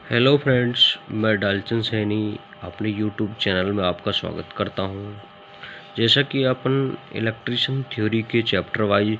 Hello friends, मैं डालचंद सैनी अपने YouTube channel में आपका स्वागत करता हूं। जैसा कि अपन इलेक्ट्रिशियन थ्योरी के चैप्टर वाइज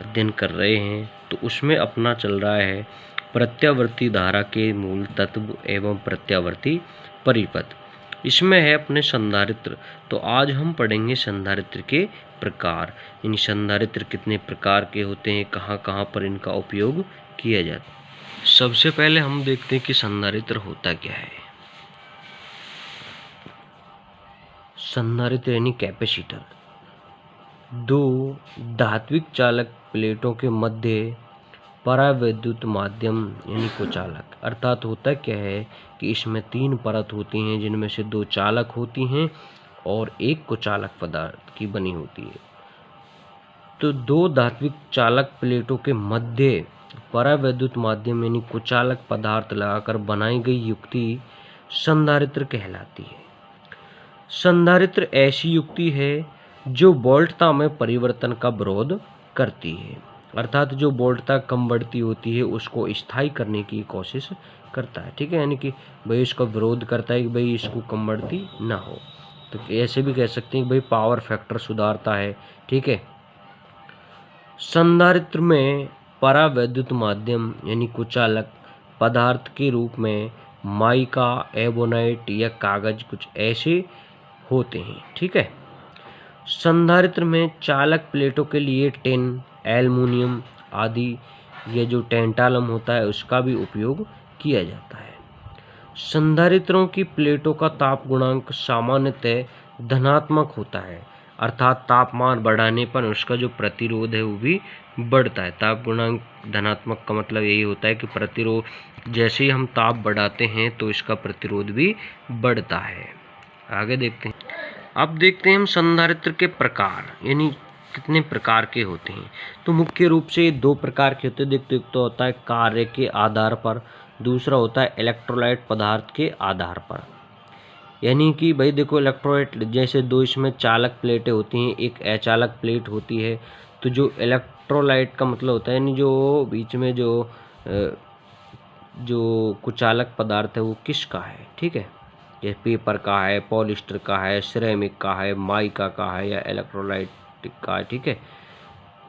अध्ययन कर रहे हैं, तो उसमें अपना चल रहा है प्रत्यावर्ती धारा के मूल तत्व एवं प्रत्यावर्ती परिपथ। इसमें है अपने संधारित्र। तो आज हम पढ़ेंगे संधारित्र के प्रकार, यानी संधारित्र कितने प्रकार के होते हैं, कहाँ कहाँ पर इनका उपयोग किया जाता है। सबसे पहले हम देखते हैं कि संधारित्र होता क्या है। संधारित्र यानी कैपेसिटर दो धात्विक चालक प्लेटों के मध्य परावैद्युत माध्यम यानी कुचालक, अर्थात होता क्या है कि इसमें तीन परत होती हैं, जिनमें से दो चालक होती हैं और एक कुचालक पदार्थ की बनी होती है। तो दो धात्विक चालक प्लेटों के मध्य परावैद्युत माध्यम यानी कुचालक पदार्थ लगाकर बनाई गई युक्ति संधारित्र कहलाती है। संधारित्र ऐसी युक्ति है जो वोल्टता में परिवर्तन का विरोध करती है, अर्थात जो वोल्टता कम बढ़ती होती है उसको स्थायी करने की कोशिश करता है। ठीक है, यानी कि भाई इसका विरोध करता है कि भाई इसको कम बढ़ती ना हो। तो ऐसे भी कह सकते हैं कि भाई पावर फैक्टर सुधारता है। ठीक है, संधारित्र में परावैद्युत माध्यम यानी कुचालक पदार्थ के रूप में माइका, एबोनाइट या कागज कुछ ऐसे होते हैं। ठीक है, संधारित्र में चालक प्लेटों के लिए टिन, एल्युमिनियम आदि ये जो टेंटालम होता है उसका भी उपयोग किया जाता है। संधारित्रों की प्लेटों का ताप गुणांक सामान्यतः धनात्मक होता है, अर्थात तापमान बढ़ाने पर उसका जो प्रतिरोध है वो भी बढ़ता है। ताप गुणांक धनात्मक का मतलब यही होता है कि प्रतिरोध जैसे ही हम ताप बढ़ाते हैं तो इसका प्रतिरोध भी बढ़ता है। आगे देखते हैं। अब देखते हैं हम संधारित्र के प्रकार, यानी कितने प्रकार के होते हैं। तो मुख्य रूप से दो प्रकार के होते हैं। देखते तो होता है कार्य के आधार पर, दूसरा होता है इलेक्ट्रोलाइट पदार्थ के आधार पर। यानी कि भाई देखो, इलेक्ट्रोलाइट जैसे दो इसमें चालक प्लेटें होती हैं, एक अचालक प्लेट होती है। तो जो इलेक्ट्रोलाइट का मतलब होता है यानी जो बीच में जो कुचालक पदार्थ है वो किसका है। ठीक है, ये पेपर का है, पॉलिस्टर का है, सिरेमिक का है, माइका का है या इलेक्ट्रोलाइट का है। ठीक है,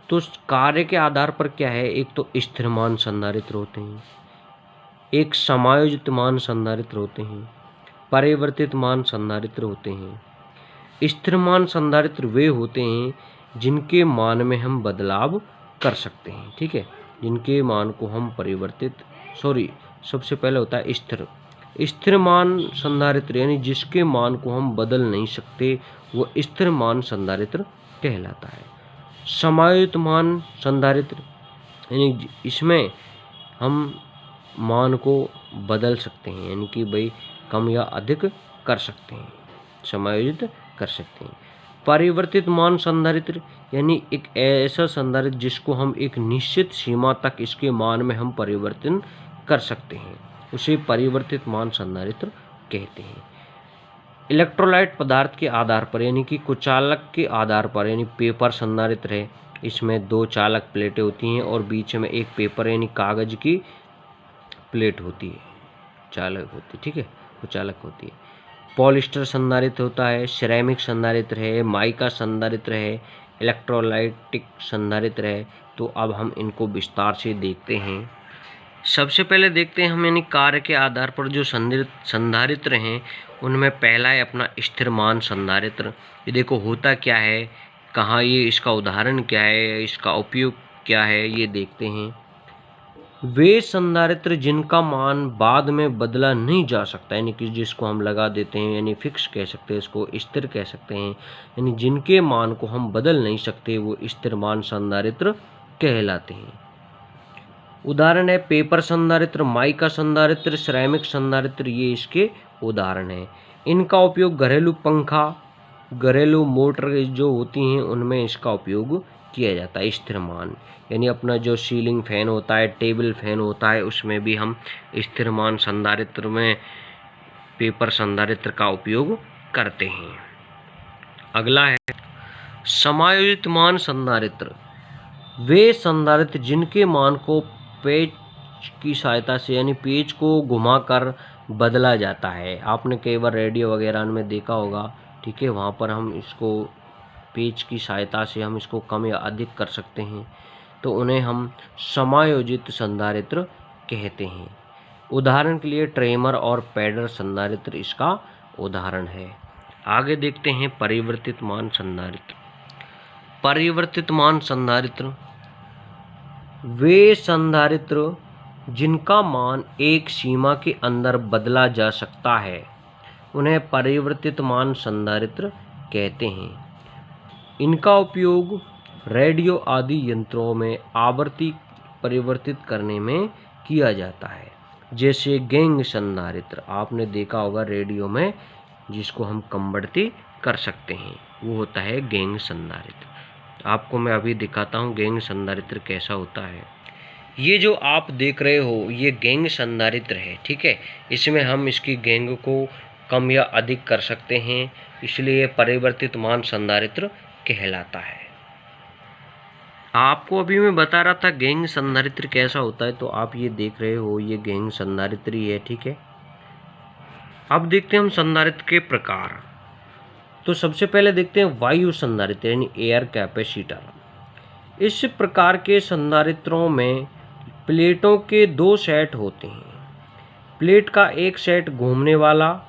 तो कार्य के आधार पर क्या है, एक तो स्थिरमान संधारित्र होते हैं, एक समायोजित मान संधारित्र होते हैं, परिवर्तित मान संधारित्र होते हैं। स्थिर मान संधारित्र वे होते हैं जिनके मान में हम बदलाव कर सकते हैं। ठीक है, जिनके मान को हम सबसे पहले होता है स्थिर मान संधारित्र, यानी जिसके मान को हम बदल नहीं सकते वो स्थिर मान संधारित्र कहलाता है। समायोजित मान संधारित्र यानी इसमें हम मान को बदल सकते हैं, यानी कि भाई कम या अधिक कर सकते हैं, समायोजित कर सकते हैं। परिवर्तित मान संधारित्र यानी एक ऐसा संधारित्र जिसको हम एक निश्चित सीमा तक इसके मान में हम परिवर्तन कर सकते हैं, उसे परिवर्तित मान संधारित्र कहते हैं। इलेक्ट्रोलाइट पदार्थ के आधार पर यानी कि कुचालक के आधार पर, यानी पेपर संधारित्र है, इसमें दो चालक प्लेटें होती हैं और बीच में एक पेपर यानी कागज की प्लेट होती है, चालक होती है। ठीक है, कुचालक होती है। पॉलिस्टर संधारित्र होता है, सिरेमिक संधारित्र है, माइका संधारित्र है, इलेक्ट्रोलाइटिक संधारित्र है। तो अब हम इनको विस्तार से देखते हैं। सबसे पहले देखते हैं हम यानी कार्य के आधार पर जो संधारित्र हैं उनमें पहला है अपना स्थिर मान संधारित्र। ये देखो होता क्या है, कहाँ ये इसका उदाहरण क्या है, इसका उपयोग क्या है, ये देखते हैं। वे संधारित्र जिनका मान बाद में बदला नहीं जा सकता, यानी कि जिसको हम लगा देते हैं, यानी फिक्स कह सकते हैं, इसको स्थिर कह सकते हैं, यानी जिनके मान को हम बदल नहीं सकते वो स्थिर मान संधारित्र कहलाते हैं। उदाहरण है पेपर संधारित्र, माइका संधारित्र, सिरेमिक संधारित्र, ये इसके उदाहरण हैं। इनका उपयोग घरेलू पंखा, घरेलू मोटर जो होती हैं उनमें इसका उपयोग किया जाता है। स्थिर मान यानी अपना जो सीलिंग फैन होता है, टेबल फैन होता है, उसमें भी हम स्थिर मान संधारित्र में पेपर संधारित्र का उपयोग करते हैं। अगला है समायोजित मान संधारित्र। वे संधारित्र जिनके मान को की सहायता से यानी पेच को घुमाकर बदला जाता है। आपने कई बार रेडियो वगैरह में देखा होगा, ठीक है, वहाँ पर हम इसको पेच की सहायता से हम इसको कम या अधिक कर सकते हैं, तो उन्हें हम समायोजित संधारित्र कहते हैं। उदाहरण के लिए ट्रेमर और पैडल संधारित्र इसका उदाहरण है। आगे देखते हैं परिवर्तित मान संधारित्र। परिवर्तित मान संधारित्र वे संधारित्र जिनका मान एक सीमा के अंदर बदला जा सकता है, उन्हें परिवर्तित मान संधारित्र कहते हैं। इनका उपयोग रेडियो आदि यंत्रों में आवृत्ति परिवर्तित करने में किया जाता है, जैसे गैंग संधारित्र। आपने देखा होगा रेडियो में, जिसको हम कन्वर्ट कर सकते हैं, वो होता है गैंग संधारित्र। आपको मैं अभी दिखाता हूँ गैंग संधारित्र कैसा होता है। ये जो आप देख रहे हो ये गैंग संधारित्र है, ठीक है। इसमें हम इसकी गैंग को कम या अधिक कर सकते हैं, इसलिए परिवर्तित मान संधारित्र कहलाता है। आपको अभी मैं बता रहा था गैंग संधारित्र कैसा होता है, तो आप ये देख रहे हो ये गैंग संधारित्र ही है, ठीक है। अब देखते हैं हम संधारित्र के प्रकार। तो सबसे पहले देखते हैं वायु संधारित्र यानी एयर कैपेसिटर। इस प्रकार के संधारित्रों में प्लेटों के 2 सेट होते हैं। प्लेट का एक सेट घूमने वाला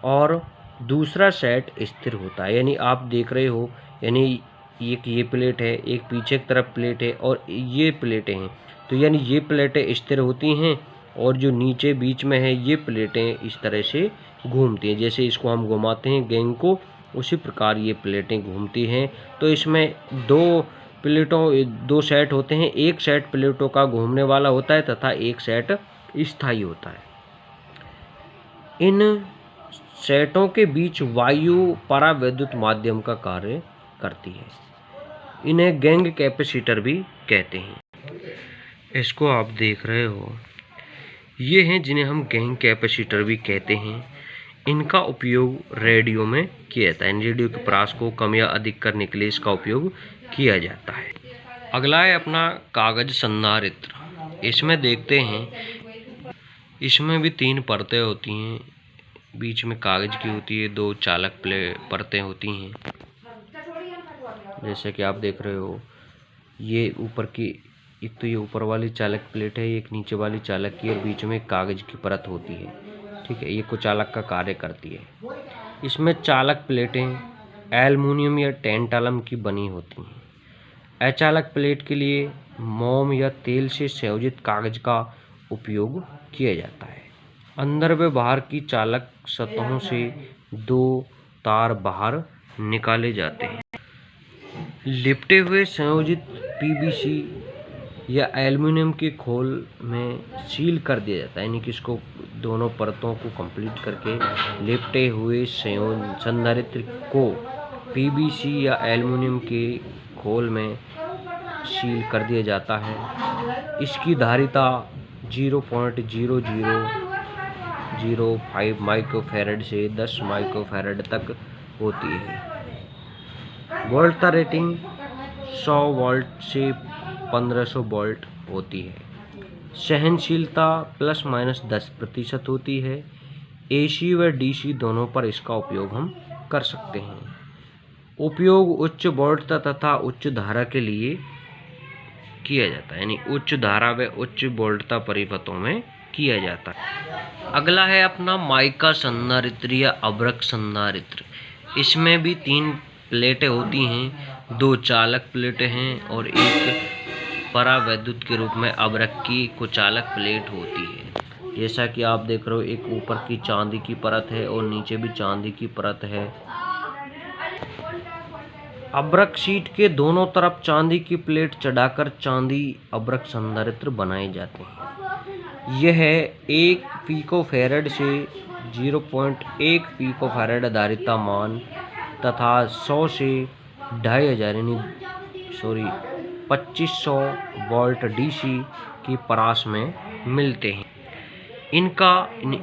और दूसरा सेट स्थिर होता है। यानी आप देख रहे हो, यानी एक ये प्लेट है, एक पीछे की तरफ प्लेट है और ये प्लेटें हैं, तो यानी ये प्लेटें स्थिर होती हैं और जो नीचे बीच में है ये प्लेटें इस तरह से घूमती हैं। जैसे इसको हम घुमाते हैं गैंग को, उसी प्रकार ये प्लेटें घूमती हैं। तो इसमें 2 सेट होते हैं। एक सेट प्लेटों का घूमने वाला होता है तथा एक सेट स्थायी होता है। इन सेटों के बीच वायु परावैद्युत माध्यम का कार्य करती है। इन्हें गैंग कैपेसिटर भी कहते हैं। इसको आप देख रहे हो, ये हैं जिन्हें हम गैंग कैपेसिटर भी कहते हैं। इनका उपयोग रेडियो में किया जाता है। रेडियो के प्रास को कम या अधिक करने के लिए इसका उपयोग किया जाता है। अगला है अपना कागज संधारित्र। इसमें देखते हैं, इसमें भी 3 परतें होती हैं, बीच में कागज की होती है, 2 चालक परतें होती हैं। जैसे कि आप देख रहे हो, ये ऊपर की, एक तो ये ऊपर वाली चालक प्लेट है, एक नीचे वाली चालक की, और बीच में कागज की परत होती है, ठीक है। ये कुचालक का कार्य करती है। इसमें चालक प्लेटें एल्युमिनियम या टेंटालम की बनी होती हैं। अचालक प्लेट के लिए मोम या तेल से संयोजित कागज का उपयोग किया जाता है। अंदर व बाहर की चालक सतहों से 2 तार बाहर निकाले जाते हैं। लिपटे हुए संयोजित पीवीसी या एल्युमिनियम के खोल में सील कर दिया जाता है। यानी कि इसको दोनों परतों को कंप्लीट करके लिपटे हुए संधारित्र को पीवीसी या एल्युमिनियम के खोल में सील कर दिया जाता है। इसकी धारिता 0.0005 माइक्रोफैरड से 10 माइक्रोफैरड तक होती है। वोल्टता रेटिंग 100 वोल्ट से 1500 वोल्ट होती है। सहनशीलता ±10% होती है। एसी व डीसी दोनों पर इसका उपयोग हम कर सकते हैं। उपयोग उच्च वोल्टता तथा उच्च धारा के लिए किया जाता है, यानी उच्च धारा व उच्च वोल्टता परिपथों में किया जाता है। अगला है अपना माइका संधारित्र या अभ्रक संधारित्र। इसमें भी 3 प्लेटें होती हैं, 2 चालक प्लेटें हैं और एक परावैद्युत के रूप में अभ्रक की कुचालक प्लेट होती है। जैसा कि आप देख रहे हो, एक ऊपर की चांदी की परत है और नीचे भी चांदी की परत है। अभ्रक शीट के दोनों तरफ चांदी की प्लेट चढ़ाकर चांदी अभ्रक संधारित्र बनाए जाते हैं। यह 1 पिकोफैरड से 0.1 पिकोफैरड धारिता मान तथा 100 से 2500 वोल्ट डीसी की परास में मिलते हैं।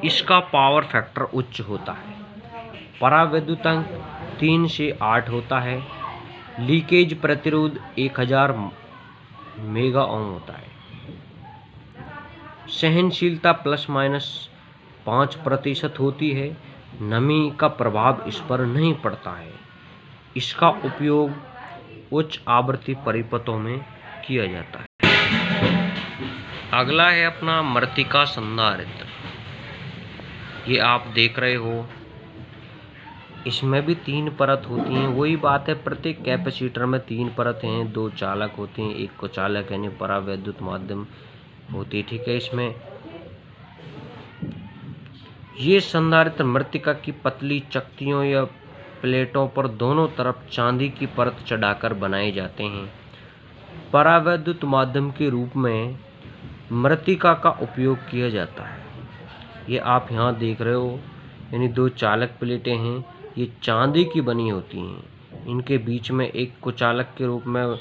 इसका पावर फैक्टर उच्च होता है। परावैद्युतांक 3 से 8 होता है। लीकेज प्रतिरोध 1000 मेगा ओम होता है। सहनशीलता ±5% होती है। नमी का प्रभाव इस पर नहीं पड़ता है। इसका उपयोग उच्च आवृत्ति परिपथों में किया जाता है। अगला है अपना मृत्तिका संधारित्र। ये आप देख रहे हो, इसमें भी 3 परत होती हैं। वही बात है, प्रत्येक कैपेसिटर में 3 परतें हैं, 2 चालक होते हैं, 1 कुचालक यानी परावैद्युत माध्यम होती है। ठीक है, इसमें ये संधारित्र मृत्तिका की पतली चकतियों या प्लेटों पर दोनों तरफ चांदी की परत चढ़ाकर बनाए जाते हैं। परावैद्युत माध्यम के रूप में मृत्तिका का उपयोग किया जाता है। ये आप यहाँ देख रहे हो, यानी 2 चालक प्लेटें हैं, ये चांदी की बनी होती हैं। इनके बीच में एक कुचालक के रूप में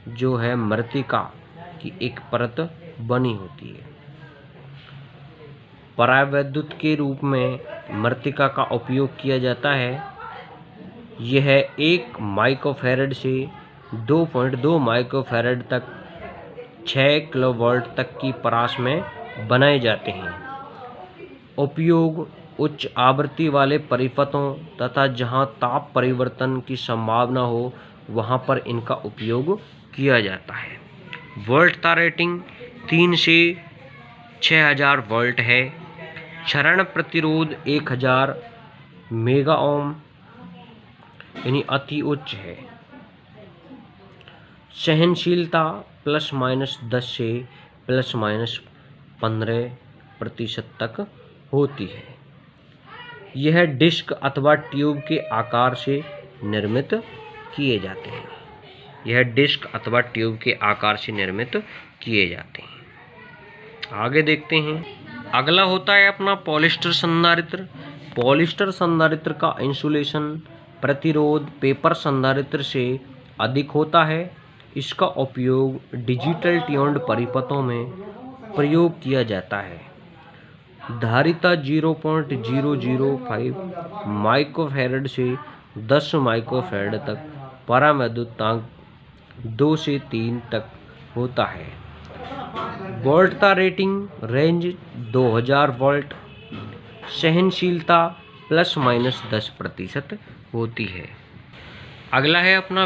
जो है मृत्तिका की एक परत बनी होती है। परावैद्युत के रूप में मृत्तिका का उपयोग किया जाता है। यह 1 माइक्रोफैरड से 2.2 माइक्रोफैरड तक 6 किलोवाट तक की परास में बनाए जाते हैं। उपयोग उच्च आवृत्ति वाले परिपथों तथा जहां ताप परिवर्तन की संभावना हो वहां पर इनका उपयोग किया जाता है। वोल्टता रेटिंग 3 से 6000 वोल्ट है। क्षरण प्रतिरोध 1000 मेगा ओम यानी अति उच्च है। सहनशीलता ±10 से ±15% तक होती है। यह डिस्क अथवा ट्यूब के आकार से निर्मित किए जाते हैं। यह डिस्क अथवा ट्यूब के आकार से निर्मित किए जाते हैं। आगे देखते हैं। अगला होता है अपना पॉलिस्टर संधारित्र। पॉलिस्टर संधारित्र का इंसुलेशन प्रतिरोध पेपर संधारित्र से अधिक होता है। इसका उपयोग डिजिटल ट्यून्ड परिपथों में प्रयोग किया जाता है। धारिता 0.005 माइक्रोफैरड से 10 माइक्रोफैरड तक, परावैद्युतांक 2 से 3 तक होता है। वोल्टता रेटिंग रेंज 2000 वोल्ट। सहनशीलता ±10% होती है। अगला है अपना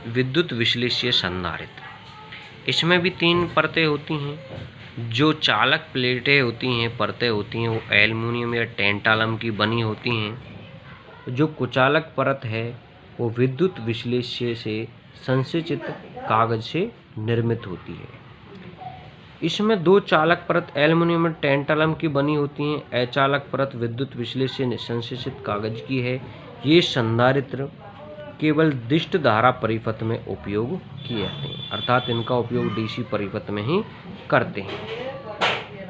विद्युत विश्लेष्य संधारित्र। इसमें भी 3 परतें होती हैं। जो चालक प्लेटें होती हैं, परतें होती हैं, वो एल्युमिनियम या टेंटालम की बनी होती हैं। जो कुचालक परत है वो विद्युत विश्लेष्य से संसेचित कागज से निर्मित होती है। इसमें 2 चालक परत एल्युमिनियम और टेंटालम की बनी होती हैं। अचालक परत विद्युत विश्लेष्य संश्लेषित कागज की है। ये संधारित्र केवल दिष्ट धारा परिपथ में उपयोग किए जाते हैं, अर्थात इनका उपयोग डीसी परिपथ में ही करते हैं।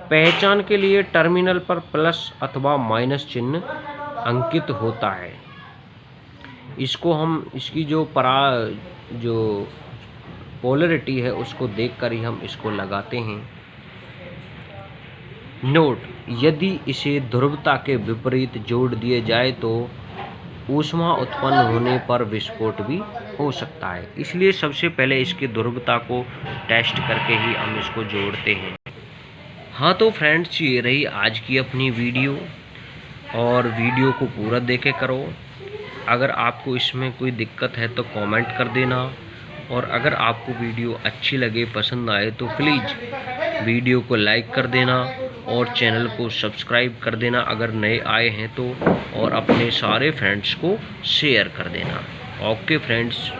पहचान के लिए टर्मिनल पर प्लस अथवा माइनस चिन्ह अंकित होता है। इसको हम इसकी जो पोलरिटी है उसको देखकर ही हम इसको लगाते हैं। नोट: यदि इसे ध्रुवता के विपरीत जोड़ दिए जाए तो ऊष्मा उत्पन्न होने पर विस्फोट भी हो सकता है। इसलिए सबसे पहले इसकी ध्रुवता को टेस्ट करके ही हम इसको जोड़ते हैं। हाँ तो फ्रेंड्स, ये रही आज की अपनी वीडियो, और वीडियो को पूरा देखे करो। अगर आपको इसमें कोई दिक्कत है तो कमेंट कर देना, और अगर आपको वीडियो अच्छी लगे, पसंद आए तो प्लीज़ वीडियो को लाइक कर देना और चैनल को सब्सक्राइब कर देना अगर नए आए हैं तो, और अपने सारे फ्रेंड्स को शेयर कर देना। Okay friends.